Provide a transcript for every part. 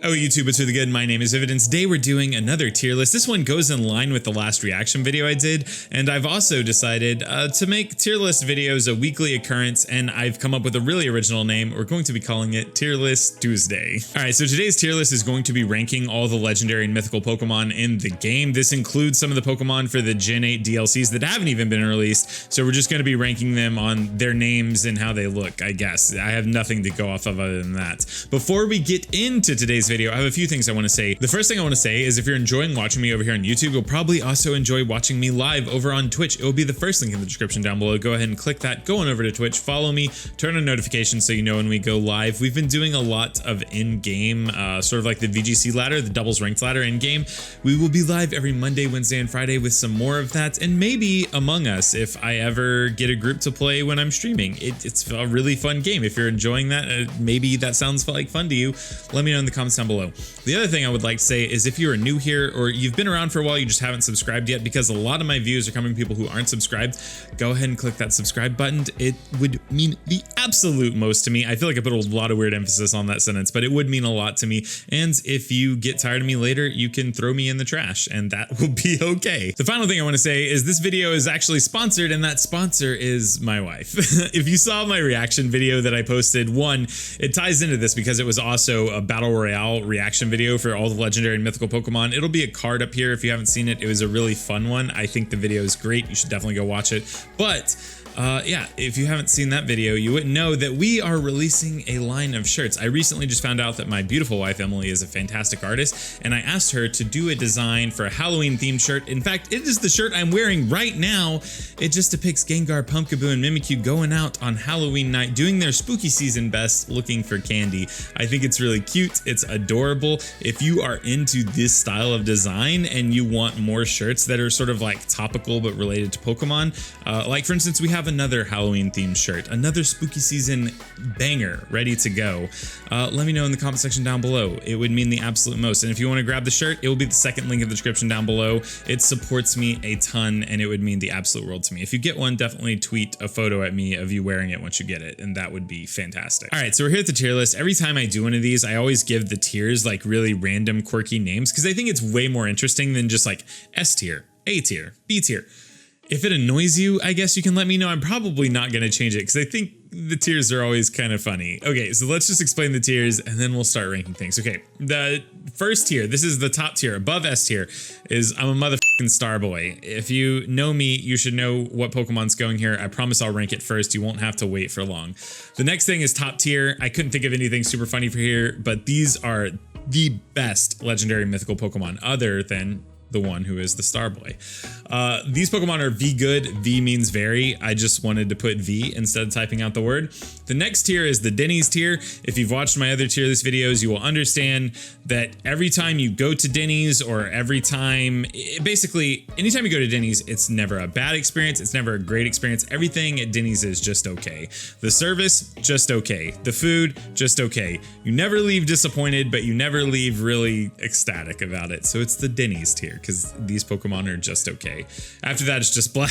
Oh, YouTube, it's really good. My name is Vivid, and today we're doing another tier list. This one goes in line with the last reaction video I did, and I've also decided to make tier list videos a weekly occurrence, and I've come up with a really original name. We're going to be calling it Tier List Tuesday. All right, so today's tier list is going to be ranking all the legendary and mythical Pokemon in the game. This includes some of the Pokemon for the Gen 8 DLCs that haven't even been released, so we're just going to be ranking them on their names and how they look, I guess. I have nothing to go off of other than that. Before we get into today's video, I have a few things I want to say. The first thing I want to say is if you're enjoying watching me over here on YouTube, you'll probably also enjoy watching me live over on Twitch. It will be the first link in the description down below. Go ahead and click that, go on over to Twitch, follow me, turn on notifications so you know when we go live. We've been doing a lot of in-game, sort of like the VGC ladder, the doubles ranked ladder in-game. We will be live every Monday, Wednesday, and Friday with some more of that, and maybe Among Us if I ever get a group to play when I'm streaming. It's a really fun game. If you're enjoying that, maybe that sounds like fun to you, let me know in the comments down below. The other thing I would like to say is if you are new here or you've been around for a while, you just haven't subscribed yet, because a lot of my views are coming from people who aren't subscribed, go ahead and click that subscribe button. It would mean the absolute most to me. I feel like I put a lot of weird emphasis on that sentence, but it would mean a lot to me. And if you get tired of me later, you can throw me in the trash and that will be okay. The final thing I want to say is this video is actually sponsored, and that sponsor is my wife. If you saw my reaction video that I posted, one, it ties into this because it was also a battle royale reaction video for all the legendary and mythical Pokemon. It'll be a card up here if you haven't seen it. It was a really fun one. I think the video is great. You should definitely go watch it. But yeah, if you haven't seen that video, you wouldn't know that we are releasing a line of shirts. I recently just found out that my beautiful wife, Emily, is a fantastic artist, and I asked her to do a design for a Halloween themed shirt. In fact, it is the shirt I'm wearing right now. It just depicts Gengar, Pumpkaboo, and Mimikyu going out on Halloween night, doing their spooky season best, looking for candy. I think it's really cute. It's adorable. If you are into this style of design and you want more shirts that are sort of like topical but related to Pokemon, like for instance, we have another Halloween themed shirt, another spooky season banger ready to go. Let me know in the comment section down below. It would mean the absolute most. And if you want to grab the shirt, it will be the second link in the description down below. It supports me a ton and it would mean the absolute world to me. If you get one, definitely tweet a photo at me of you wearing it once you get it, and that would be fantastic. All right, so we're here at the tier list. Every time I do one of these, I always give the tiers like really random quirky names because I think it's way more interesting than just like S tier, A tier, B tier. If it annoys you, I guess you can let me know. I'm probably not going to change it because I think the tiers are always kind of funny. Okay, so let's just explain the tiers and then we'll start ranking things. Okay, the first tier, this is the top tier, above S tier, is I'm a motherfucking star boy. If you know me, you should know what Pokemon's going here. I promise I'll rank it first. You won't have to wait for long. The next thing is top tier. I couldn't think of anything super funny for here, but these are the best legendary mythical Pokemon other than the one who is the Star Boy. These Pokemon are V good. V means very. I just wanted to put V instead of typing out the word. The next tier is the Denny's tier. If you've watched my other tier list videos, you will understand that every time you go to Denny's or every time, basically anytime you go to Denny's, it's never a bad experience. It's never a great experience. Everything at Denny's is just okay. The service, just okay. The food, just okay. You never leave disappointed, but you never leave really ecstatic about it. So it's the Denny's tier, because these Pokemon are just okay. After that, it's just blah.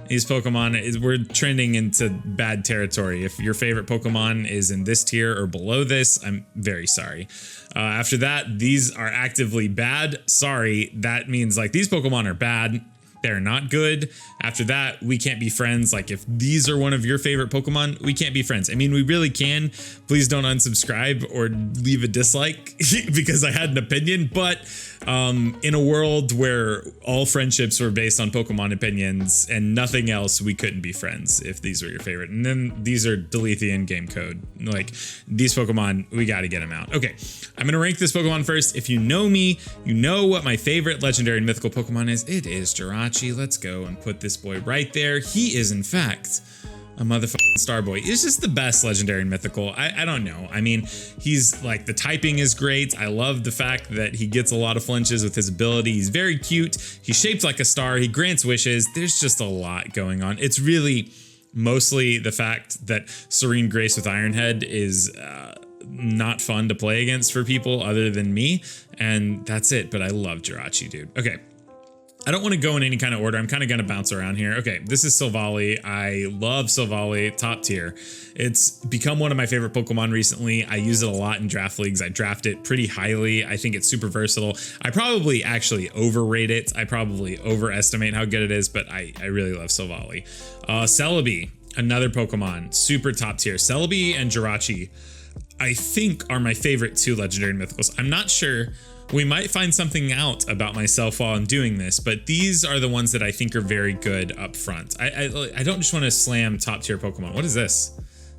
These Pokemon, we're trending into bad territory. If your favorite Pokemon is in this tier or below this, I'm very sorry. After that, these are actively bad. Sorry, that means like these Pokemon are bad. They're not good. After that, we can't be friends. Like if these are one of your favorite Pokemon, we can't be friends. I mean, we really can. Please don't unsubscribe or leave a dislike because I had an opinion, but in a world where all friendships were based on Pokemon opinions and nothing else, we couldn't be friends if these were your favorite. And then these are delete the in-game code. Like these Pokemon, we got to get them out. Okay, I'm going to rank this Pokemon first. If you know me, you know what my favorite legendary and mythical Pokemon is. It is Jirachi. Let's go and put this boy right there. He is, in fact, a motherfucking star boy. It's just the best legendary and mythical. I don't know. I mean, he's like, the typing is great. I love the fact that he gets a lot of flinches with his ability. He's very cute. He's shaped like a star. He grants wishes. There's just a lot going on. It's really mostly the fact that Serene Grace with Ironhead is not fun to play against for people other than me. And that's it. But I love Jirachi, dude. Okay. I don't want to go in any kind of order. I'm kind of going to bounce around here. Okay, this is Silvally. I love Silvally, top tier. It's become one of my favorite Pokemon recently. I use it a lot in draft leagues. I draft it pretty highly. I think it's super versatile. I probably actually overrate it. I probably overestimate how good it is, but I really love Silvally. Celebi, another Pokemon, super top tier. Celebi and Jirachi, I think, are my favorite two Legendary and Mythicals. I'm not sure. We might find something out about myself while I'm doing this, but these are the ones that I think are very good up front. I don't just want to slam top tier Pokemon. What is this?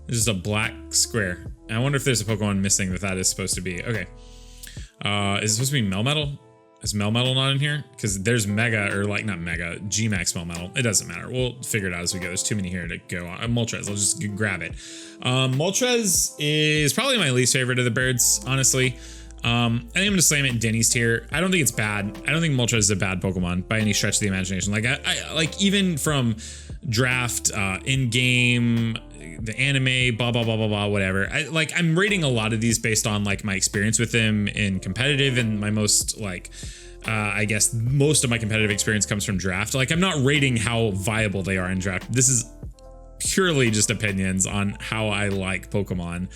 It's just a black square. I wonder if there's a Pokemon missing that is supposed to be. Okay. Is it supposed to be Melmetal? Is Melmetal not in here? Because there's Mega, or like not Mega, G-Max Melmetal. It doesn't matter. We'll figure it out as we go. There's too many here to go on. Moltres, I'll just grab it. Moltres is probably my least favorite of the birds, honestly. I think I'm gonna slam it in Denny's tier. I don't think it's bad. I don't think Moltres is a bad Pokemon by any stretch of the imagination. Like I like, even from draft, in-game, the anime, blah blah blah blah blah, whatever. I'm rating a lot of these based on like my experience with them in competitive, and my most like I guess most of my competitive experience comes from draft. Like, I'm not rating how viable they are in draft. This is purely just opinions on how I like Pokemon,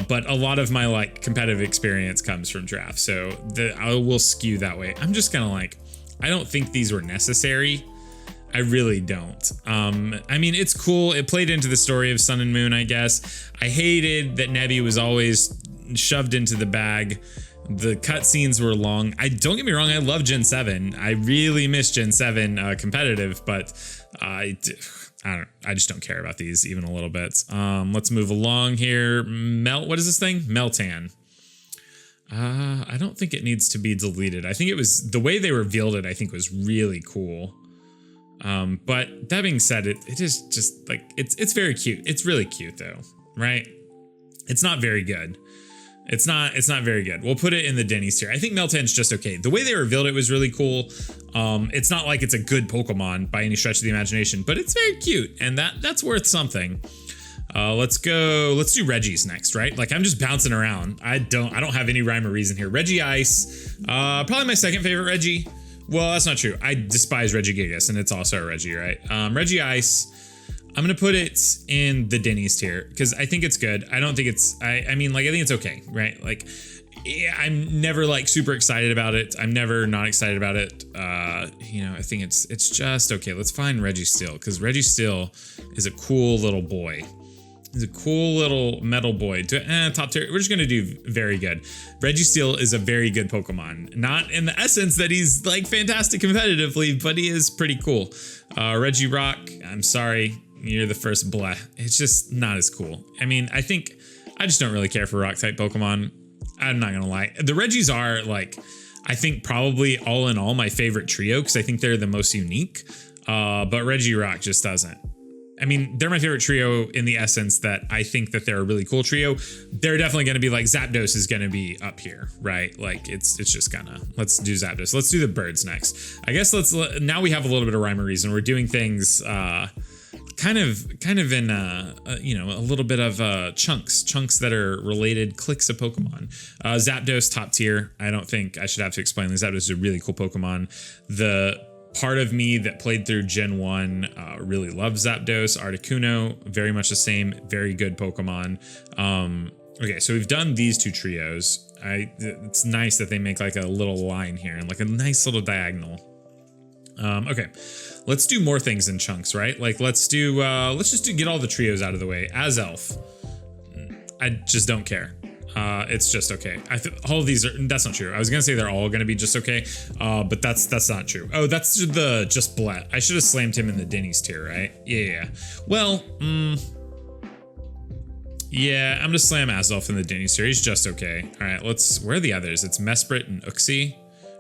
but a lot of my like competitive experience comes from draft, so I will skew that way. I'm just gonna like, I don't think these were necessary. I really don't. I mean, it's cool. It played into the story of Sun and Moon, I guess. I hated that Nebby was always shoved into the bag. The cutscenes were long. Don't get me wrong, I love Gen 7. I really miss Gen 7 competitive, but I just don't care about these even a little bit. Let's move along here. What is this thing? Meltan. I don't think it needs to be deleted. I think it was, the way they revealed it, I think was really cool. But that being said, it is just like, it's very cute. It's really cute though, right? It's not very good. It's not very good. We'll put it in the Denny's tier. I think Meltan's just okay. The way they revealed it was really cool. It's not like it's a good Pokemon by any stretch of the imagination, but it's very cute, and that's worth something. Let's do Reggie's next, right? Like, I'm just bouncing around. I don't have any rhyme or reason here. Regice, probably my second favorite Reggie. Well, that's not true. I despise Regigigas, and it's also a Reggie, right? Regice, I'm gonna put it in the Denny's tier because I think it's good. I don't think it's, I mean, like, I think it's okay, right? Like, yeah, I'm never like super excited about it. I'm never not excited about it. You know, I think it's just okay. Let's find Registeel, because Registeel is a cool little boy. He's a cool little metal boy. Top tier. We're just gonna do very good. Registeel is a very good Pokemon. Not in the essence that he's like fantastic competitively, but he is pretty cool. Regirock, I'm sorry, you're the first bleh. It's just not as cool. I mean, I think I just don't really care for rock type Pokemon. I'm not gonna lie. The Reggies are like, I think probably all in all my favorite trio, because I think they're the most unique. But Regirock just doesn't. I mean, they're my favorite trio in the essence that I think that they're a really cool trio. They're definitely going to be like, Zapdos is going to be up here, right? Like, it's just gonna, let's do Zapdos. Let's do the birds next. I guess now we have a little bit of rhyme or reason. We're doing things kind of in you know, a little bit of chunks that are related cliques of Pokemon. Zapdos, top tier. I don't think I should have to explain this. Zapdos is a really cool Pokemon. The part of me that played through Gen 1 really loves Zapdos. Articuno, very much the same, very good Pokemon. Okay, so we've done these two trios. It's nice that they make like a little line here and like a nice little diagonal. Okay, let's do more things in chunks, right? Like, let's just get all the trios out of the way. Azelf, I just don't care. It's just okay. All of these are, that's not true. I was gonna say they're all gonna be just okay, but that's not true. Oh, that's the just Blet. I should have slammed him in the Denny's tier, right? Yeah. Well, yeah, I'm gonna slam Azelf in the Denny's tier. He's just okay. All right, where are the others? It's Mesprit and Uxie.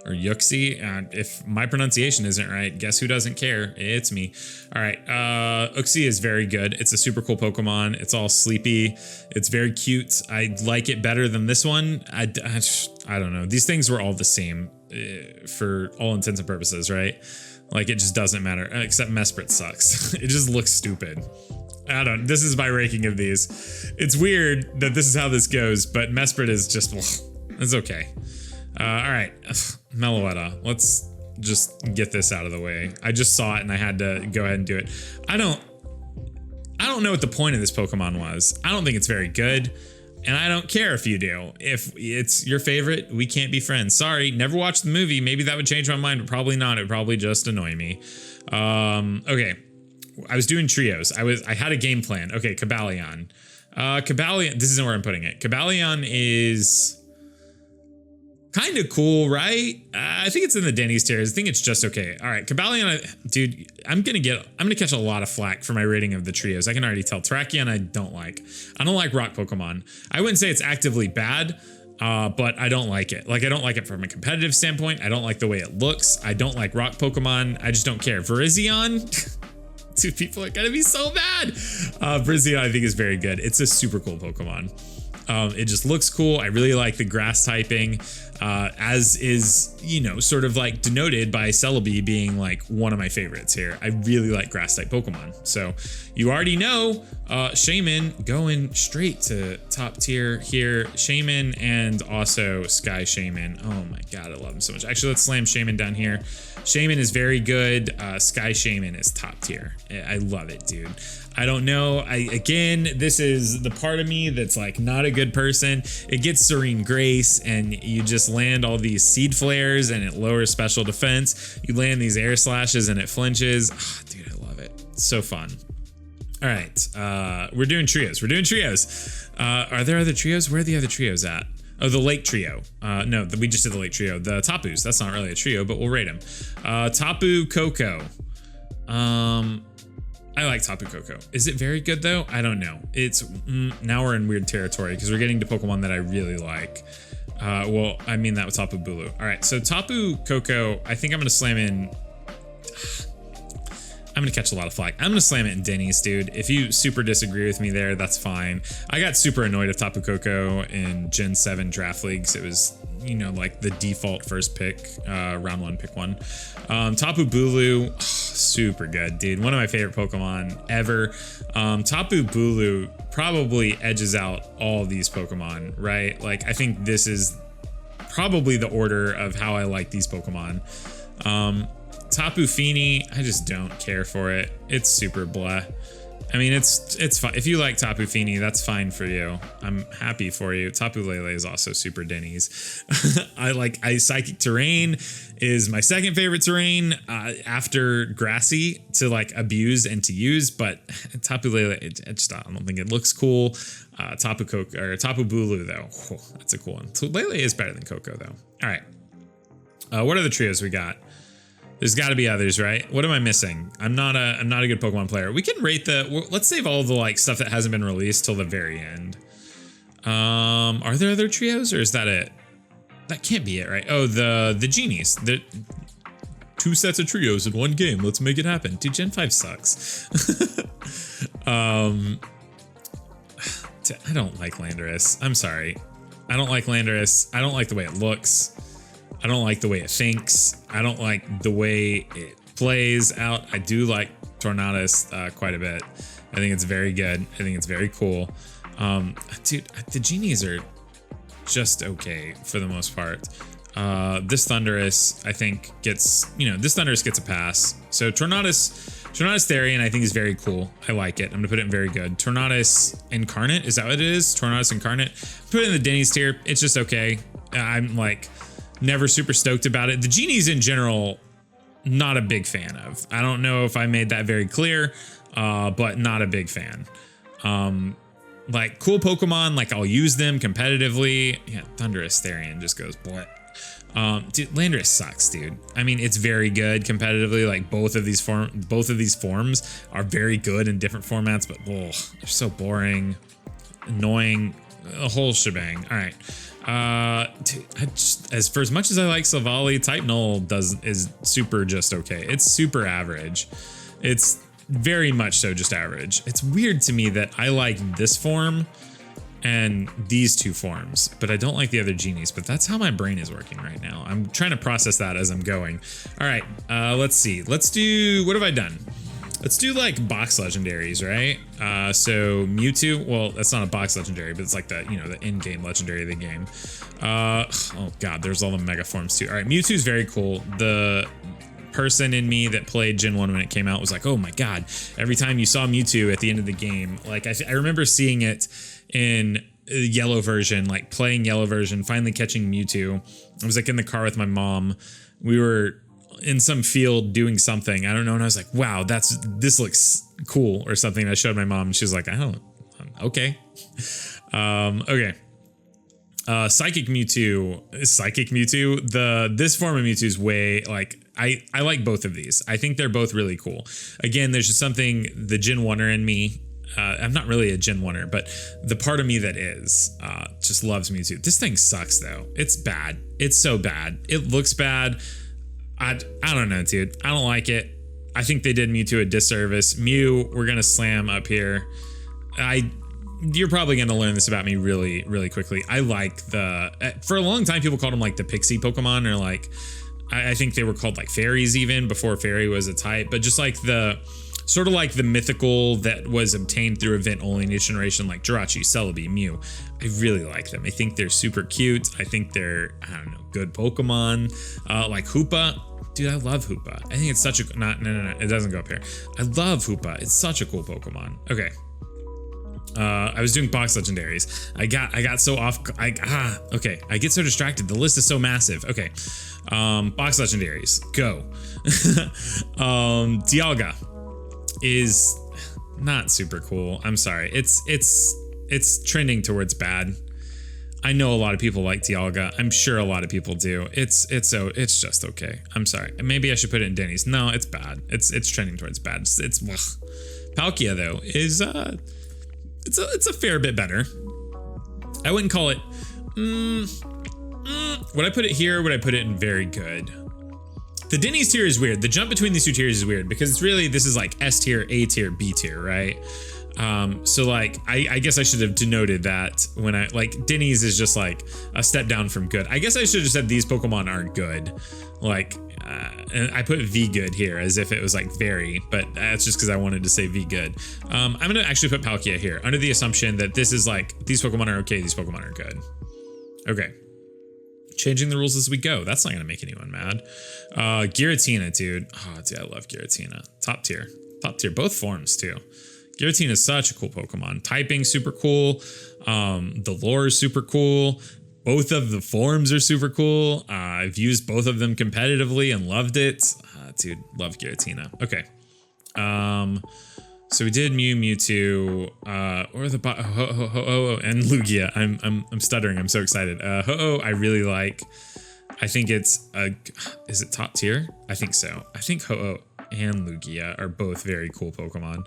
Or Yuxie, if my pronunciation isn't right, guess who doesn't care? It's me. All right, Uxie is very good. It's a super cool Pokemon. It's all sleepy. It's very cute. I like it better than this one. I don't know. These things were all the same for all intents and purposes, right? Like, it just doesn't matter, except Mesprit sucks. It just looks stupid. This is my ranking of these. It's weird that this is how this goes, but Mesprit is just, it's okay. All right, Meloetta. just get this out of the way. I just saw it and I had to go ahead and do it. I don't know what the point of this Pokemon was. I don't think it's very good. And I don't care if you do. If it's your favorite, we can't be friends. Sorry, never watched the movie. Maybe that would change my mind, but probably not. It would probably just annoy me. Okay. I was doing trios. I had a game plan. Okay, Cobalion. Cobalion, this isn't where I'm putting it. Cobalion is kind of cool, right? I think it's in the Denny's tiers. I think it's just okay. All right, Cobalion, dude, I'm gonna catch a lot of flack for my rating of the trios. I can already tell. Terrakion, I don't like. I don't like rock Pokemon. I wouldn't say it's actively bad, but I don't like it. Like, I don't like it from a competitive standpoint. I don't like the way it looks. I don't like rock Pokemon. I just don't care. Virizion, dude, people are gonna be so mad. Virizion, I think, is very good. It's a super cool Pokemon. It just looks cool. I really like the grass typing, as is, you know, sort of like denoted by Celebi being like one of my favorites here. I really like grass type Pokemon. So you already know, Shaman going straight to top tier here. Shaman and also Sky Shaman. Oh my God, I love him so much. Actually, let's slam Shaman down here. Shaman is very good. Sky Shaman is top tier. I love it, dude. I don't know. Again, this is the part of me that's like not a good person. It gets Serene Grace and you just land all these seed flares and it lowers special defense. You land these air slashes and it flinches. Oh, dude, I love it. It's so fun. All right. We're doing trios. Are there other trios? Where are the other trios at? Oh, the Lake Trio. No, we just did the Lake Trio. The Tapus. That's not really a trio, but we'll rate them. Tapu Koko. I like Tapu Koko. Is it very good though? I don't know. It's now we're in weird territory because we're getting to Pokemon that I really like. Well, I mean that with Tapu Bulu. All right, so Tapu Koko, I think I'm gonna slam in. I'm gonna catch a lot of flack. I'm gonna slam it in Denny's, dude. If you super disagree with me there, that's fine. I got super annoyed at Tapu Koko in Gen 7 draft leagues. It was, you know, like the default first pick, round 1, pick 1. Tapu Bulu, super good, dude. One of my favorite Pokemon ever. Tapu Bulu probably edges out all these Pokemon, right? Like, I think this is probably the order of how I like these Pokemon. Tapu Fini, I just don't care for it. It's super blah. I mean, it's fine. If you like Tapu Fini, that's fine for you. I'm happy for you. Tapu Lele is also super Denny's. Psychic Terrain is my second favorite terrain after Grassy to like abuse and to use, but Tapu Lele, I don't think it looks cool. Tapu Bulu though, that's a cool one. Lele is better than Coco though. All right. What are the trios we got? There's got to be others, right? What am I missing? I'm not a good Pokemon player. We can rate let's save all the like stuff that hasn't been released till the very end. Are there other trios or is that it? That can't be it, right? Oh, the genies. The 2 sets of trios in 1 game. Let's make it happen. Dude, Gen 5 sucks. I don't like Landorus. I'm sorry. I don't like Landorus. I don't like the way it looks. I don't like the way it thinks. I don't like the way it plays out. I do like Tornadus quite a bit. I think it's very good. I think it's very cool. Dude, the genies are just okay for the most part. This Thundurus, I think, gets a pass. So Tornadus Therian, I think, is very cool. I like it. I'm gonna put it in very good. Tornadus Incarnate, is that what it is? Tornadus Incarnate. Put it in the Denny's tier. It's just okay. I'm like never super stoked about it. The genies in general, not a big fan of. I don't know if I made that very clear, but not a big fan. Like cool Pokemon, like I'll use them competitively. Yeah, Thundurus Therian just goes boy. Dude, Landorus sucks, dude. I mean, it's very good competitively. Like both of these forms are very good in different formats, but they're so boring, annoying, a whole shebang. All right. Dude, as much as I like Silvally, Type Null is super just okay. It's super average. It's very much so just average. It's weird to me that I like this form and these 2 forms, but I don't like the other genies. But that's how my brain is working right now. I'm trying to process that as I'm going. All right, let's see. Let's do, what have I done? Let's do like box legendaries, right? So Mewtwo, well, that's not a box legendary, but it's like the, the in-game legendary of the game. Oh God, there's all the mega forms too. All right, Mewtwo's very cool. The person in me that played Gen 1 when it came out was like, oh my God, every time you saw Mewtwo at the end of the game, like I remember seeing it in yellow version, like playing yellow version, finally catching Mewtwo. I was like in the car with my mom. We were in some field doing something, I don't know, and I was like, wow, this looks cool or something. And I showed my mom and she was like, okay. Okay. Psychic Mewtwo. This form of Mewtwo is way, like, I like both of these. I think they're both really cool. Again, there's just something, the Gen 1er in me, I'm not really a Gen 1er, but the part of me that is just loves Mewtwo. This thing sucks though. It's bad. It's so bad. It looks bad. I don't know, dude. I don't like it. I think they did Mewtwo a disservice. Mew, we're gonna slam up here. You're probably gonna learn this about me really, really quickly. I like for a long time people called them like the Pixie Pokemon, or like I think they were called like fairies even before fairy was a type, but just like the sort of like the mythical that was obtained through event only in each generation, like Jirachi, Celebi, Mew. I really like them. I think they're super cute. I think they're, I don't know, good Pokemon. Like Hoopa. Dude, I love Hoopa. I think it's such a, no, it doesn't go up here. I love Hoopa. It's such a cool Pokemon. Okay. I was doing box legendaries. I got so off. Okay. I get so distracted. The list is so massive. Okay. Box legendaries. Go. Dialga is not super cool. I'm sorry. It's trending towards bad. I know a lot of people like Dialga. I'm sure a lot of people do. It's just okay. I'm sorry. Maybe I should put it in Denny's. No, it's bad. It's trending towards bad. It's Palkia though is it's a fair bit better. I wouldn't call it would I put it here? Would I put it in very good? The Denny's tier is weird. The jump between these two tiers is weird because it's really, this is like S tier, A tier, B tier, right? So like, I guess I should have denoted that when I, like, Denny's is just like a step down from good. I guess I should have said these Pokemon are good. Like, and I put V good here as if it was like very, but that's just because I wanted to say V good. I'm going to actually put Palkia here under the assumption that this is like, these Pokemon are okay, these Pokemon are good. Okay. Changing the rules as we go. That's not going to make anyone mad. Giratina, dude. Oh, dude, I love Giratina. Top tier. Top tier. Both forms, too. Giratina is such a cool Pokemon. Typing, super cool. The lore is super cool. Both of the forms are super cool. I've used both of them competitively and loved it. Dude, love Giratina. Okay. So we did Mew, Mewtwo, or the Ho-Oh and Lugia. I'm stuttering. I'm so excited. Ho-Oh, I really like. I think it's is it top tier? I think so. I think Ho-Oh and Lugia are both very cool Pokemon.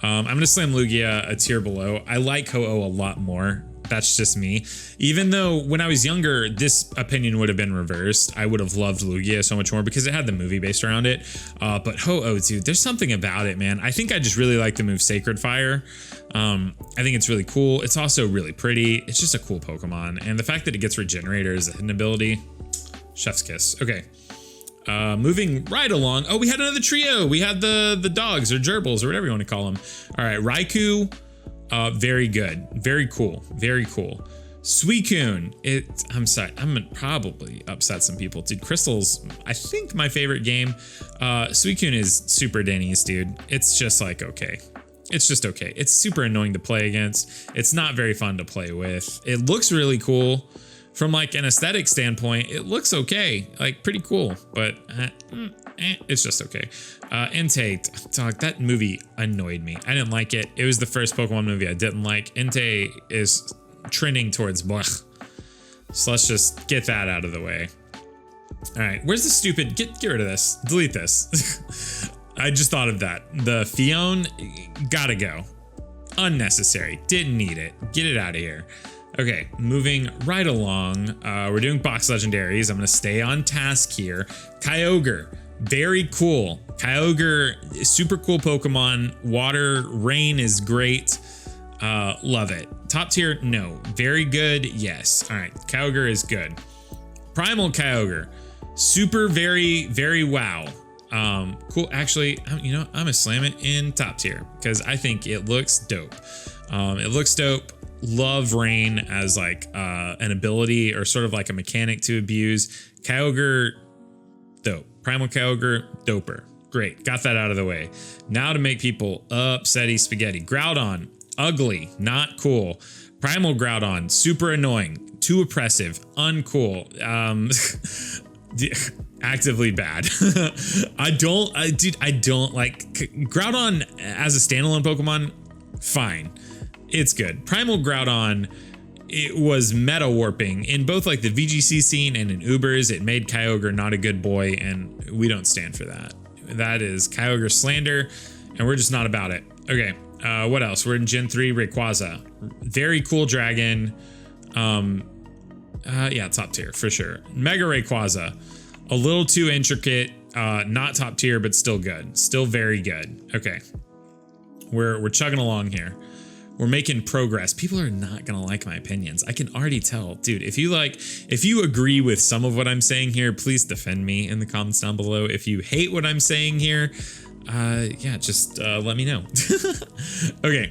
I'm gonna slam Lugia a tier below. I like Ho-Oh a lot more. That's just me. Even though when I was younger, this opinion would have been reversed. I would have loved Lugia so much more because it had the movie based around it. But Ho-Oh, dude, there's something about it, man. I think I just really like the move Sacred Fire. I think it's really cool. It's also really pretty. It's just a cool Pokemon. And the fact that it gets Regenerator as a hidden ability, chef's kiss. Okay. Moving right along. Oh, we had another trio. We had the dogs or gerbils or whatever you want to call them. All right, Raikou. Very good. Very cool. Very cool. Suicune. I'm sorry. I'm gonna probably upset some people. Dude, Crystal's, I think, my favorite game. Suicune is super Denny's, dude. It's just like, okay. It's just okay. It's super annoying to play against. It's not very fun to play with. It looks really cool. From like an aesthetic standpoint, it looks okay. Like pretty cool, but it's just okay. Entei, dog, that movie annoyed me. I didn't like it. It was the first Pokemon movie I didn't like. Entei is trending towards blech. So let's just get that out of the way. All right, where's the stupid, get rid of this, delete this. I just thought of that. The Fion, gotta go. Unnecessary, didn't need it. Get it out of here. Okay, moving right along. We're doing box legendaries. I'm gonna stay on task here. Kyogre, very cool. Kyogre, super cool Pokemon. Water, rain is great. Love it. Top tier, no. Very good, yes. All right, Kyogre is good. Primal Kyogre, super, very, very wow. Cool. Actually, you know, I'm gonna slam it in top tier because I think it looks dope. It looks dope. Love rain as like an ability or sort of like a mechanic to abuse. Kyogre, dope. Primal Kyogre, doper. Great, got that out of the way. Now to make people upsetty spaghetti. Groudon, ugly, not cool. Primal Groudon, super annoying, too oppressive, uncool. Actively bad. I don't like Groudon as a standalone Pokemon. Fine, it's good. Primal Groudon, it was meta warping in both like the VGC scene and in Ubers. It made Kyogre not a good boy, and we don't stand for that. That is Kyogre slander, and we're just not about it. Okay, what else? We're in Gen 3 Rayquaza. Very cool dragon. Yeah, top tier for sure. Mega Rayquaza, a little too intricate. Not top tier, but still good. Still very good. Okay, we're chugging along here. We're making progress. People are not gonna like my opinions. I can already tell. Dude, if you agree with some of what I'm saying here, please defend me in the comments down below. If you hate what I'm saying here, yeah, just let me know. Okay.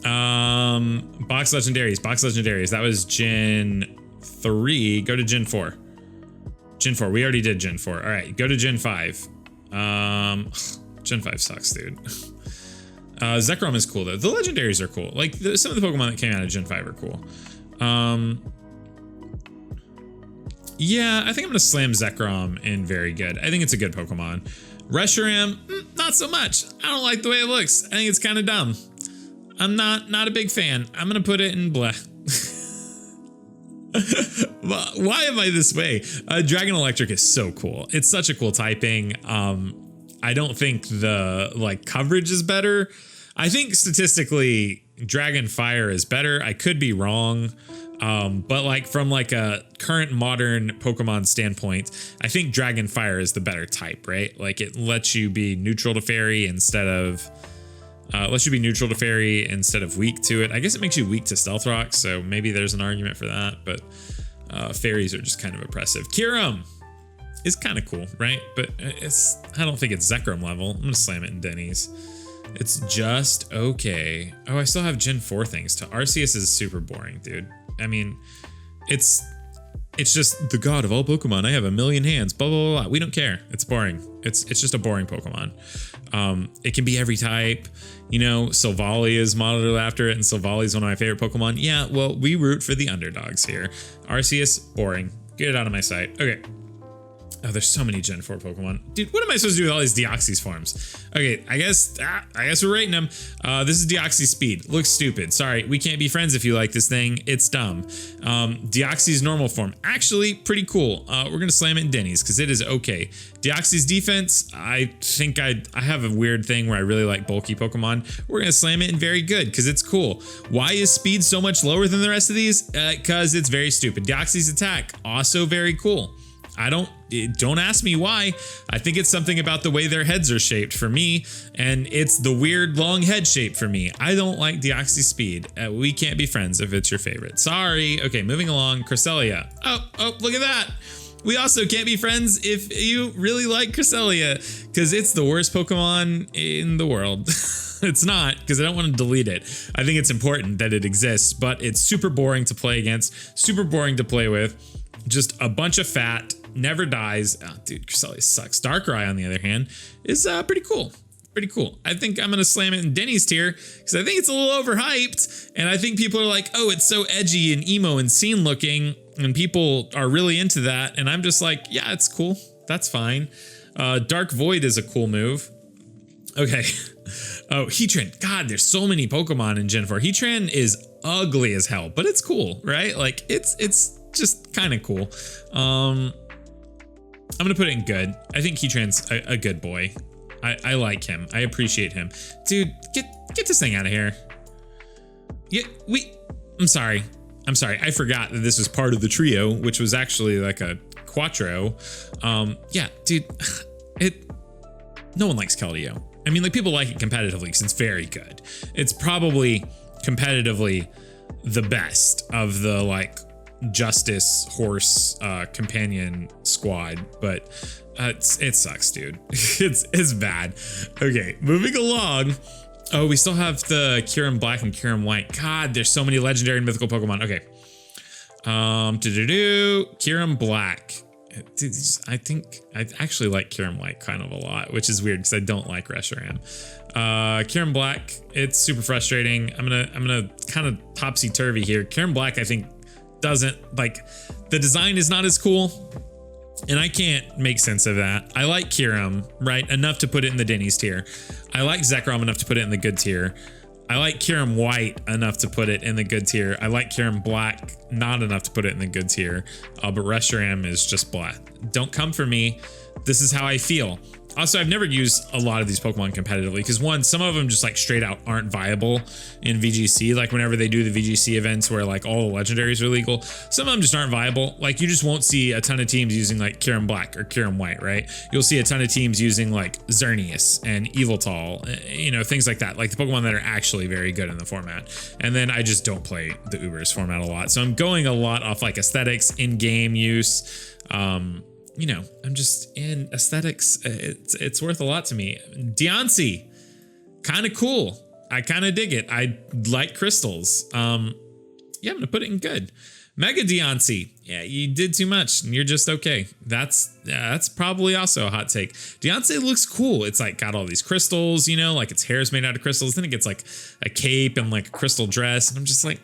Box legendaries. That was Gen 3. Go to Gen 4. Gen 4. We already did Gen 4. All right, go to Gen 5. Gen 5 sucks, dude. Zekrom is cool though. The legendaries are cool. Like some of the Pokemon that came out of Gen 5 are cool. Yeah, I think I'm gonna slam Zekrom in very good. I think it's a good Pokemon. Reshiram, not so much. I don't like the way it looks. I think it's kind of dumb. I'm not a big fan. I'm gonna put it in bleh. Why am I this way? Dragon Electric is so cool. It's such a cool typing. I don't think the like coverage is better. I think statistically Dragon Fire is better. I could be wrong. But like from like a current modern Pokemon standpoint, I think Dragon Fire is the better type, right? Like it lets you be neutral to fairy instead of weak to it. I guess it makes you weak to Stealth Rock, so maybe there's an argument for that, but fairies are just kind of oppressive. Kyurem is kind of cool, right? But I don't think it's Zekrom level. I'm gonna slam it in Denny's. It's just okay. Oh, I still have Gen 4 things to. Arceus is super boring, dude. I mean, it's just the god of all Pokemon. I have a million hands, blah, blah, blah, blah. We don't care. It's boring. It's just a boring Pokemon. It can be every type. You know, Silvally is modeled after it, and Silvally is one of my favorite Pokemon. Yeah, well, we root for the underdogs here. Arceus, boring. Get it out of my sight. Okay. Oh, there's so many Gen 4 Pokemon. Dude, what am I supposed to do with all these Deoxys forms? Okay, I guess we're rating them. This is Deoxys Speed. Looks stupid. Sorry, we can't be friends if you like this thing. It's dumb. Deoxys normal form. Actually, pretty cool. We're gonna slam it in Denny's because it is okay. Deoxys defense, I think I have a weird thing where I really like bulky Pokemon. We're gonna slam it in very good because it's cool. Why is speed so much lower than the rest of these? Because it's very stupid. Deoxys attack, also very cool. Don't ask me why. I think it's something about the way their heads are shaped for me, and it's the weird long head shape for me. I don't like Deoxys Speed. We can't be friends if it's your favorite. Sorry. Okay, moving along. Cresselia. Oh, look at that. We also can't be friends if you really like Cresselia, because it's the worst Pokemon in the world. It's not, because I don't want to delete it. I think it's important that it exists, but it's super boring to play against, super boring to play with. Just a bunch of fat, never dies. Oh, dude, Cresselia sucks. Darkrai, on the other hand, is pretty cool. Pretty cool. I think I'm going to slam it in Denny's tier because I think it's a little overhyped. And I think people are like, oh, it's so edgy and emo and scene looking. And people are really into that. And I'm just like, yeah, it's cool. That's fine. Dark Void is a cool move. Okay. Oh, Heatran. God, there's so many Pokemon in Gen 4. Heatran is ugly as hell, but it's cool, right? Like it's just kind of cool. I'm gonna put it in good. I think Heatran's a good boy. I like him. I appreciate him. Dude, get this thing out of here. Yeah, I'm sorry. I forgot that this was part of the trio, which was actually like a quattro. Yeah, dude, no one likes Keldeo. I mean, like people like it competitively because it's very good. It's probably competitively the best of the like Justice horse companion squad, but it sucks, dude. it's bad. Okay, moving along. Oh, we still have the Kyurem Black and Kyurem White. God, there's so many legendary and mythical Pokemon. Okay. Kyurem Black. I think I actually like Kyurem White kind of a lot, which is weird because I don't like Reshiram. Kyurem Black, it's super frustrating. I'm gonna kind of topsy-turvy here. Kyurem Black, I think, doesn't like, the design is not as cool, and I can't make sense of that. I like Kyurem, right, enough to put it in the Denny's tier. I like Zekrom enough to put it in the good tier. I like Kyurem White enough to put it in the good tier. I like Kyurem Black not enough to put it in the good tier. But Reshiram is just blah. Don't come for me. This is how I feel. Also, I've never used a lot of these Pokemon competitively because, one, some of them just like straight out aren't viable in VGC. Like whenever they do the VGC events where like all the legendaries are legal, some of them just aren't viable. Like you just won't see a ton of teams using like Kyurem Black or Kyurem White, right? You'll see a ton of teams using like Xerneas and Yveltal, you know, things like that, like the Pokemon that are actually very good in the format. And then I just don't play the Ubers format a lot. So I'm going a lot off like aesthetics, in-game use, you know, I'm just in aesthetics. It's worth a lot to me. Deontay, kind of cool. I kind of dig it. I like crystals. Yeah, I'm gonna put it in good. Mega Deontay, yeah, you did too much and you're just okay. That's probably also a hot take. Deontay looks cool. It's like got all these crystals, you know, like its hair is made out of crystals. Then it gets like a cape and like a crystal dress, and I'm just like,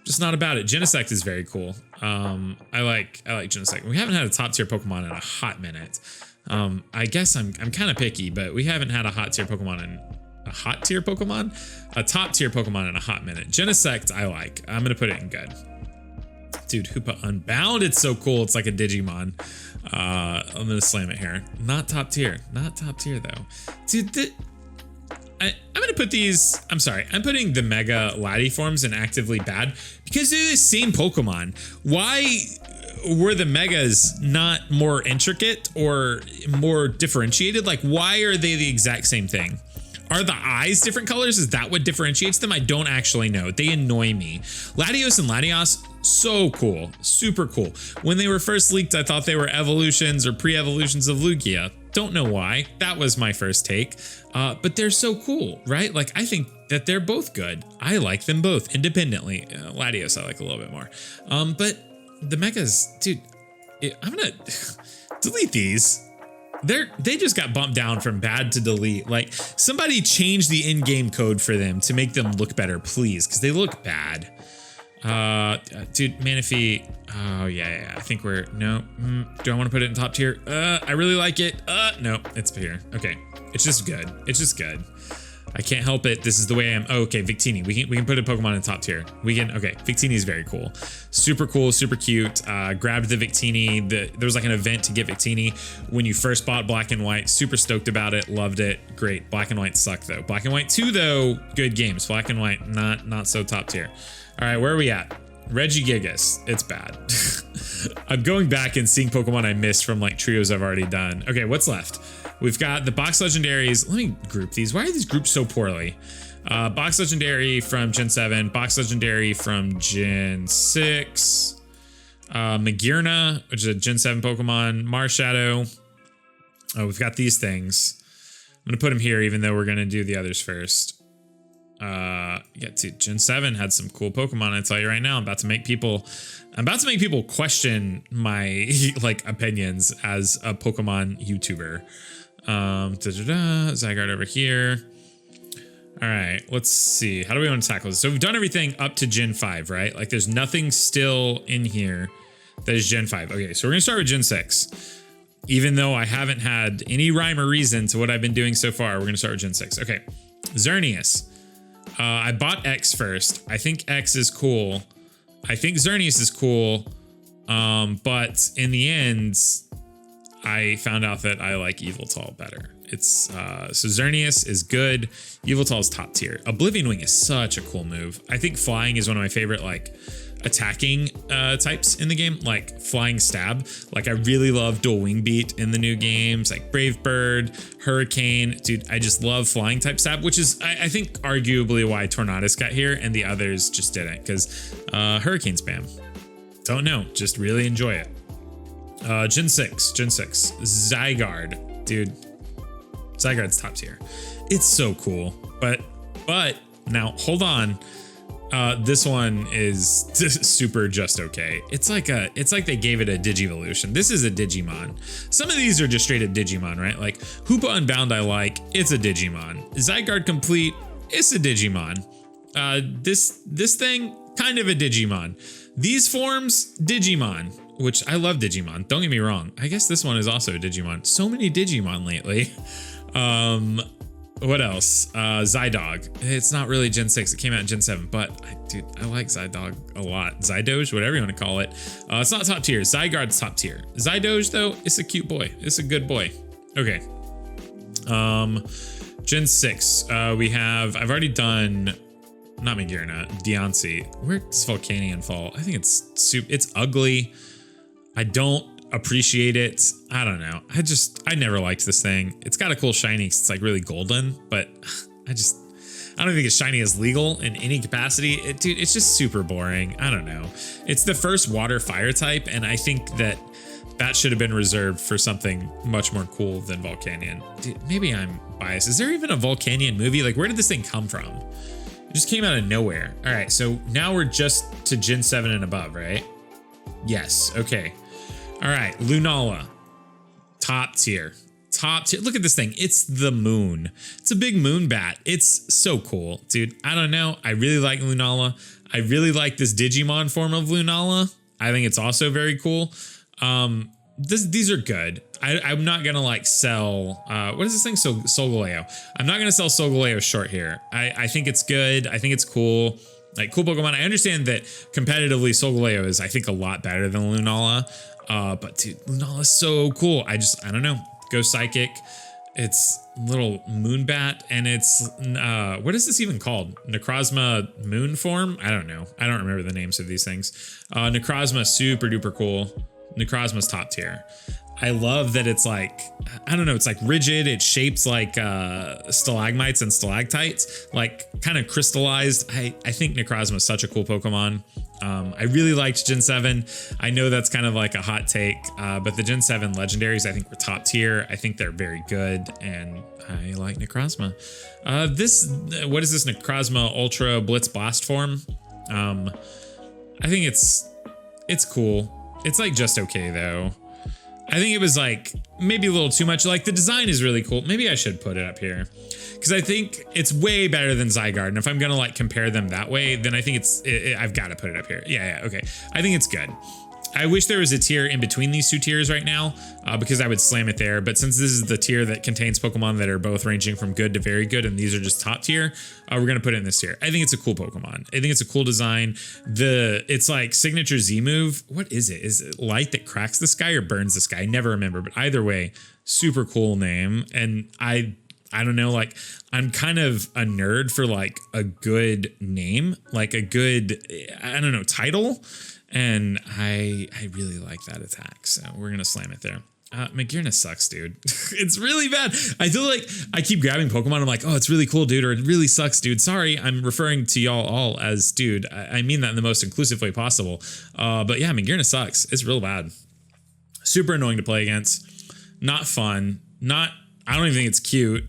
just not about it. Genesect is very cool. I like Genesect. We haven't had a top tier Pokemon in a hot minute. I guess I'm kind of picky, but we haven't had a hot tier Pokemon in a top tier Pokemon in a hot minute. Genesect I like. I'm gonna put it in good. Dude, Hoopa Unbound, it's so cool. It's like a Digimon. I'm gonna slam it here. Not top tier though. Dude, I'm gonna put these, I'm putting the Mega Latiforms in actively bad because they're the same Pokemon. Why were the Megas not more intricate or more differentiated? Like, why are they the exact same thing? Are the eyes different colors? Is that what differentiates them? I don't actually know. They annoy me. Latios and Latios, so cool, super cool. When they were first leaked, I thought they were evolutions or pre-evolutions of Lugia. Don't know why. That was my first take. But they're so cool, right? Like, I think that they're both good. I like them both independently. Latios I like a little bit more. But the Megas, dude, I'm gonna delete these. They just got bumped down from bad to delete. Like, somebody change the in-game code for them to make them look better, please, because they look bad. Dude, Manaphy. Oh yeah. I think we're no. Do I want to put it in top tier? I really like it. No, it's here. Okay, it's just good. I can't help it. This is the way I am. Oh, okay, Victini. We can put a Pokemon in top tier. Okay, Victini is very cool. Super cool, super cute. Grabbed the Victini. There was like an event to get Victini when you first bought Black and White. Super stoked about it. Loved it. Great. Black and White suck though. Black and White 2 though, good games. Black and White, not so top tier. All right, where are we at? Regigigas, it's bad. I'm going back and seeing Pokemon I missed from like trios I've already done. Okay, what's left? We've got the Box Legendaries. Let me group these. Why are these grouped so poorly? Box Legendary from Gen 7, Box Legendary from Gen 6, Magearna, which is a Gen 7 Pokemon, Marshadow. Oh, we've got these things. I'm gonna put them here even though we're gonna do the others first. Gen 7 had some cool Pokemon, I tell you right now. I'm about to make people question my like opinions as a Pokemon YouTuber. Zygarde over here. All right, let's see. How do we want to tackle this? So we've done everything up to Gen 5, right? Like there's nothing still in here that is Gen 5. Okay, so we're gonna start with Gen 6. Even though I haven't had any rhyme or reason to what I've been doing so far, we're gonna start with Gen 6. Okay, Xerneas. I bought X first. I think X is cool. I think Xerneas is cool. But in the end, I found out that I like Yveltal better. It's so Xerneas is good. Yveltal is top tier. Oblivion Wing is such a cool move. I think flying is one of my favorite like attacking types in the game, like flying stab. Like I really love dual wing beat in the new games, like Brave Bird, Hurricane. Dude, I just love flying type stab, which is I think arguably why Tornadus got here and the others just didn't, because Hurricane spam. Don't know, just really enjoy it. Gen 6, Zygarde. Dude, Zygarde's top tier. It's so cool, but now hold on. This one is super just okay. It's like they gave it a Digivolution. This is a Digimon. Some of these are just straight up Digimon, right? Like Hoopa Unbound I like, it's a Digimon. Zygarde Complete, it's a Digimon. This thing, kind of a Digimon. These forms, Digimon, which I love Digimon, don't get me wrong. I guess this one is also a Digimon. So many Digimon lately. What else? Zydog. It's not really Gen 6. It came out in Gen 7, but dude, I like Zydog a lot. Zydoge, whatever you want to call it. It's not top tier. Zygarde's top tier. Zydoge, though, it's a cute boy. It's a good boy. Okay. Gen 6. We have, I've already done, not Magearna, Deontay. Where does Volcanion fall? I think it's ugly. I don't appreciate it. I don't know. I never liked this thing. It's got a cool shiny because it's like really golden, but I don't think its shiny is legal in any capacity. Dude, it's just super boring. I don't know. It's the first water fire type, and I think that should have been reserved for something much more cool than Volcanion. Dude, maybe I'm biased. Is there even a Volcanion movie? Like, where did this thing come from? It just came out of nowhere. All right, so now we're just to Gen 7 and above, right? Yes, okay. All right, Lunala, top tier. Top tier. Look at this thing. It's the moon. It's a big moon bat. It's so cool, dude. I don't know. I really like Lunala. I really like this Digimon form of Lunala. I think it's also very cool. These are good. I'm not gonna like sell. What is this thing? Solgaleo. I'm not gonna sell Solgaleo short here. I think it's good. I think it's cool. Like cool Pokemon. I understand that competitively Solgaleo is I think a lot better than Lunala. But dude, Lunala's so cool. I don't know. Go Psychic. It's little Moonbat, and it's what is this even called? Necrozma Moon form? I don't know. I don't remember the names of these things. Necrozma, super duper cool. Necrozma's top tier. I love that it's like, I don't know, it's like rigid. It shapes like stalagmites and stalactites, like kind of crystallized. I think Necrozma is such a cool Pokemon. I really liked Gen 7. I know that's kind of like a hot take, but the Gen 7 legendaries I think were top tier. I think they're very good, and I like Necrozma. What is this Necrozma Ultra Blitz Blast form? I think it's cool. It's like just okay though. I think it was like maybe a little too much. Like the design is really cool. Maybe I should put it up here because I think it's way better than Zygarde. And if I'm gonna like compare them that way, then I think I've got to put it up here. Yeah, okay. I think it's good. I wish there was a tier in between these two tiers right now because I would slam it there. But since this is the tier that contains Pokemon that are both ranging from good to very good, and these are just top tier, we're gonna put it in this tier. I think it's a cool Pokemon. I think it's a cool design. It's like signature Z move. What is it? Is it light that cracks the sky or burns the sky? I never remember, but either way, super cool name. And I don't know, like I'm kind of a nerd for like a good name, like a good, I don't know, title. And I really like that attack, so we're gonna slam it there. Magearna sucks, dude. It's really bad. I feel like I keep grabbing Pokemon. I'm like, oh, it's really cool, dude, or it really sucks, dude. Sorry, I'm referring to y'all all as dude. I mean that in the most inclusive way possible. But yeah, Magearna sucks. It's real bad. Super annoying to play against. Not fun. I don't even think it's cute.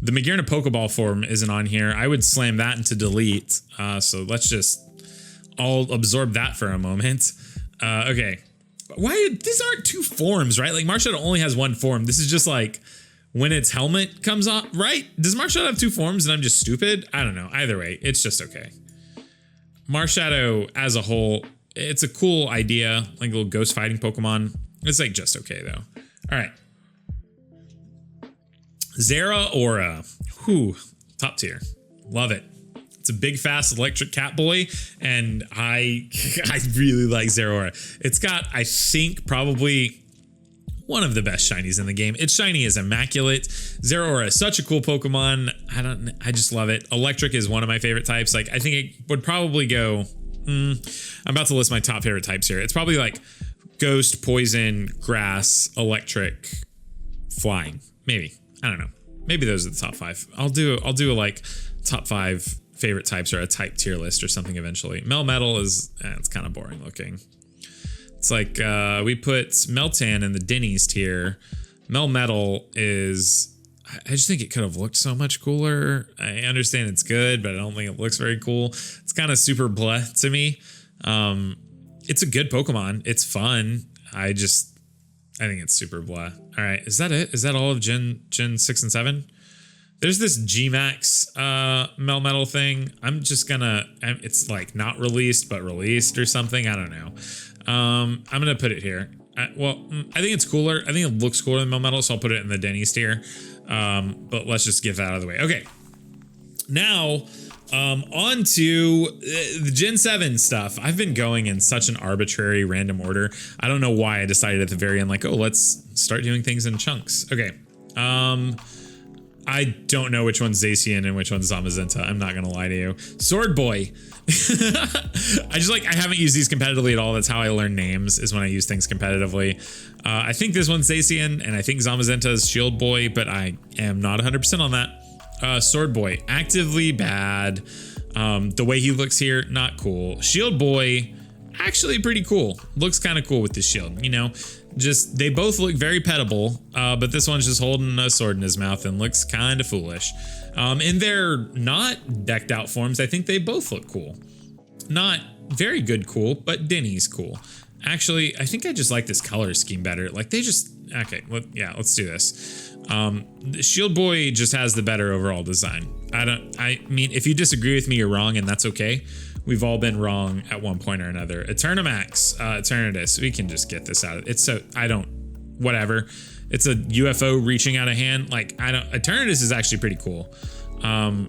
The Magearna Pokeball form isn't on here. I would slam that into delete. So let's just. I'll absorb that for a moment. Okay. These aren't two forms, right? Like Marshadow only has one form. This is just like when its helmet comes off, right? Does Marshadow have two forms and I'm just stupid? I don't know. Either way, it's just okay. Marshadow as a whole, it's a cool idea, like a little ghost fighting Pokemon. It's like just okay though. All right. Zeraora. Whew. Top tier. Love it. It's a big, fast electric cat boy, and I really like Zeraora. It's got, I think, probably one of the best shinies in the game. Its shiny is immaculate. Zeraora is such a cool Pokemon. I just love it. Electric is one of my favorite types. Like, I think it would probably go, I'm about to list my top favorite types here. It's probably like Ghost, Poison, Grass, Electric, Flying. Maybe. I don't know. Maybe those are the top 5. I'll do a like top 5 favorite types or a type tier list or something eventually. Melmetal is, it's kind of boring looking. It's like we put Meltan in the Denny's tier. Melmetal is, I just think it could have looked so much cooler. I understand it's good, but I don't think it looks very cool. It's kind of super bleh to me. It's a good Pokemon. It's fun. I think it's super blah. All right, is that it? Is that all of Gen 6 and 7? There's this G-Max Melmetal thing. I'm just gonna, it's like not released, but released or something. I don't know. I'm gonna put it here. I think it's cooler. I think it looks cooler than Melmetal, so I'll put it in the Denny's tier. But let's just get that out of the way. Okay, now on to the Gen 7 stuff. I've been going in such an arbitrary random order. I don't know why I decided at the very end, like, oh, let's start doing things in chunks. Okay. I don't know which one's Zacian and which one's Zamazenta. I'm not gonna lie to you. Sword Boy. I haven't used these competitively at all. That's how I learn names, is when I use things competitively. I think this one's Zacian and I think Zamazenta is Shield Boy, but I am not 100% on that. Sword Boy, actively bad. The way he looks here, not cool. Shield Boy, actually pretty cool. Looks kind of cool with the shield, you know? Just, they both look very pettable, but this one's just holding a sword in his mouth and looks kind of foolish. In their not decked out forms, I think they both look cool. Not very good cool, but Denny's cool. Actually, I think I just like this color scheme better. Like they just, okay, let's do this. Shield Boy just has the better overall design. I mean, if you disagree with me, you're wrong, and that's okay. We've all been wrong at one point or another. Eternamax, Eternatus, we can just get this out of it. So whatever. It's a UFO reaching out a hand. Like, Eternatus is actually pretty cool. I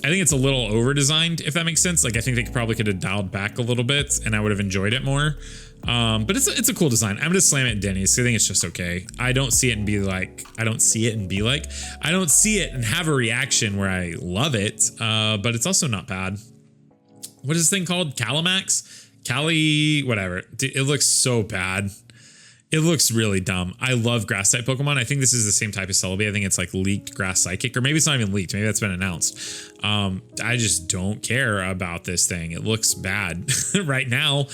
think it's a little over designed, if that makes sense. Like, I think they probably could have dialed back a little bit and I would have enjoyed it more. But it's a cool design. I'm gonna slam it at Denny's. I think it's just okay. I don't see it and be like, I don't see it and have a reaction where I love it. But it's also not bad. What is this thing called? Calimax? Whatever. Dude, it looks so bad. It looks really dumb. I love grass type Pokemon. I think this is the same type of Celebi. I think it's like leaked grass psychic, or maybe it's not even leaked. Maybe that's been announced. I just don't care about this thing. It looks bad right now.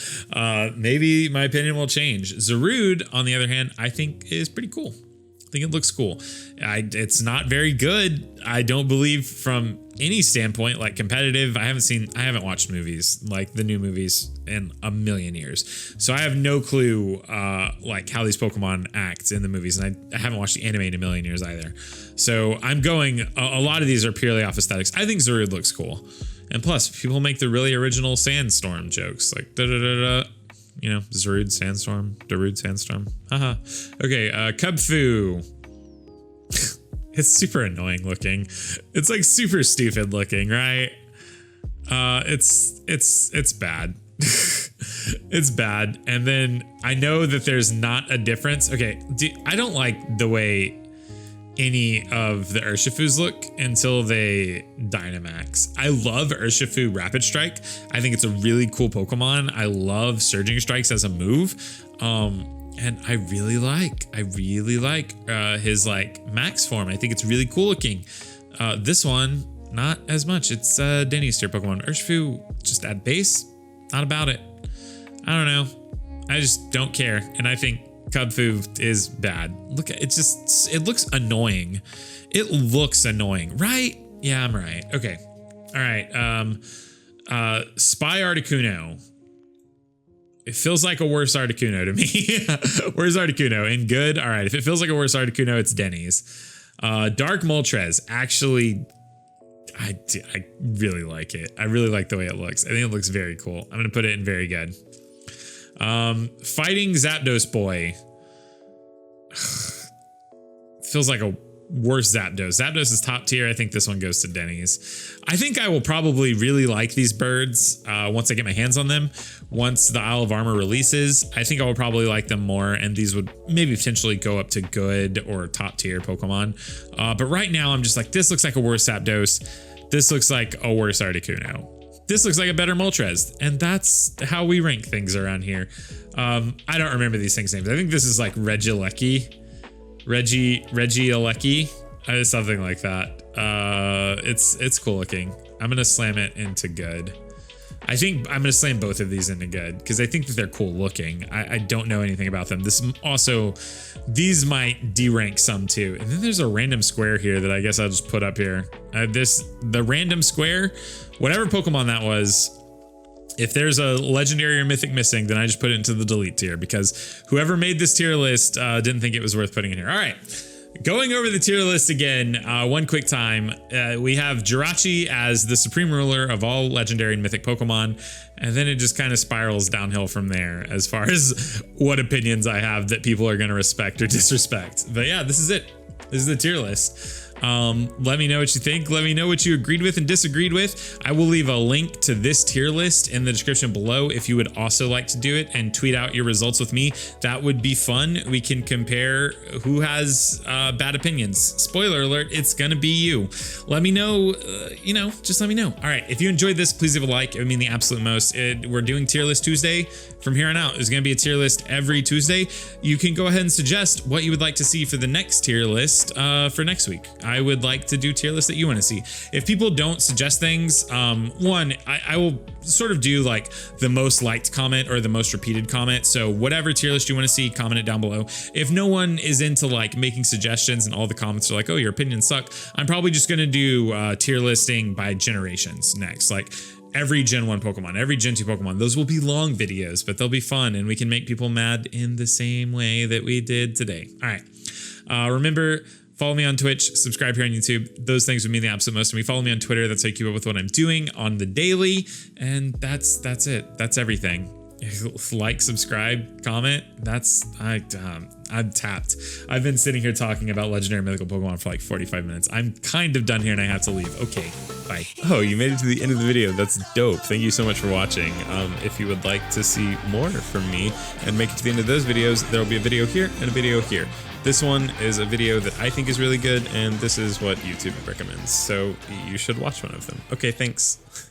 Maybe my opinion will change. Zarude, on the other hand, I think is pretty cool. I think it looks cool. It's not very good. I don't believe from any standpoint, like competitive. I haven't watched movies, like the new movies, in a million years. So I have no clue like how these Pokemon act in the movies. And I haven't watched the anime in a million years either. So I'm going, a lot of these are purely off aesthetics. I think Zarude looks cool. And plus, people make the really original Sandstorm jokes, like da-da-da-da. You know, Zarude Sandstorm, Darude Sandstorm. Haha. Okay, Cubfu. It's super annoying looking. It's like super stupid looking, right? It's bad. It's bad. And then I know that there's not a difference. Okay, I don't like the way any of the Urshifus look until they Dynamax. I love Urshifu Rapid Strike. I think it's a really cool Pokemon. I love Surging Strikes as a move. And I really like his like max form. I think it's really cool looking. This one, not as much. It's Denny's tier Pokemon. Urshifu, just at base, not about it. I don't know. I just don't care. And I think Cubfu is bad. Look, it looks annoying. It looks annoying, right? Yeah, I'm right. Okay. All right. Spy Articuno. It feels like a worse Articuno to me. Where's Articuno? In good? All right. If it feels like a worse Articuno, it's Denny's. Dark Moltres. Actually, I really like it. I really like the way it looks. I think it looks very cool. I'm going to put it in very good. Fighting Zapdos Boy. Feels like a worse Zapdos. Zapdos is top tier. I think this one goes to Denny's. I think I will probably really like these birds once I get my hands on them. Once the Isle of Armor releases, I think I will probably like them more, and these would maybe potentially go up to good or top tier Pokemon. But right now, I'm just like, this looks like a worse Zapdos. This looks like a worse Articuno. This looks like a better Moltres, and that's how we rank things around here. I don't remember these things' names. I think this is like Regieleki, something like that. It's cool looking. I'm gonna slam it into good. I think I'm going to slam both of these into good because I think that they're cool looking. I don't know anything about them. These might derank some too. And then there's a random square here that I guess I'll just put up here. The random square, whatever Pokemon that was, if there's a legendary or mythic missing, then I just put it into the delete tier because whoever made this tier list didn't think it was worth putting in here. All right. Going over the tier list again, one quick time, we have Jirachi as the supreme ruler of all legendary and mythic Pokemon, and then it just kind of spirals downhill from there as far as what opinions I have that people are going to respect or disrespect. But yeah, this is it. This is the tier list. Let me know what you think. Let me know what you agreed with and disagreed with. I will leave a link to this tier list in the description below if you would also like to do it and tweet out your results with me. That would be fun. We can compare who has bad opinions. Spoiler alert, it's gonna be you. Let me know, just let me know. All right, if you enjoyed this, please leave a like. It would mean the absolute most. We're doing tier list Tuesday from here on out. There's gonna be a tier list every Tuesday. You can go ahead and suggest what you would like to see for the next tier list for next week. I would like to do tier lists that you want to see. If people don't suggest things, I will sort of do like the most liked comment or the most repeated comment. So whatever tier list you want to see, comment it down below. If no one is into like making suggestions and all the comments are like, oh, your opinions suck, I'm probably just going to do tier listing by generations next. Like every Gen 1 Pokemon, every Gen 2 Pokemon. Those will be long videos, but they'll be fun and we can make people mad in the same way that we did today. All right. Remember, follow me on Twitch, subscribe here on YouTube. Those things would mean the absolute most to me. Follow me on Twitter. That's how you keep up with what I'm doing on the daily. And that's it. That's everything. Like, subscribe, comment. I'm tapped. I've been sitting here talking about legendary and mythical Pokemon for like 45 minutes. I'm kind of done here and I have to leave. Okay, bye. Oh, you made it to the end of the video. That's dope. Thank you so much for watching. If you would like to see more from me and make it to the end of those videos, there will be a video here and a video here. This one is a video that I think is really good, and this is what YouTube recommends. So you should watch one of them. Okay, thanks.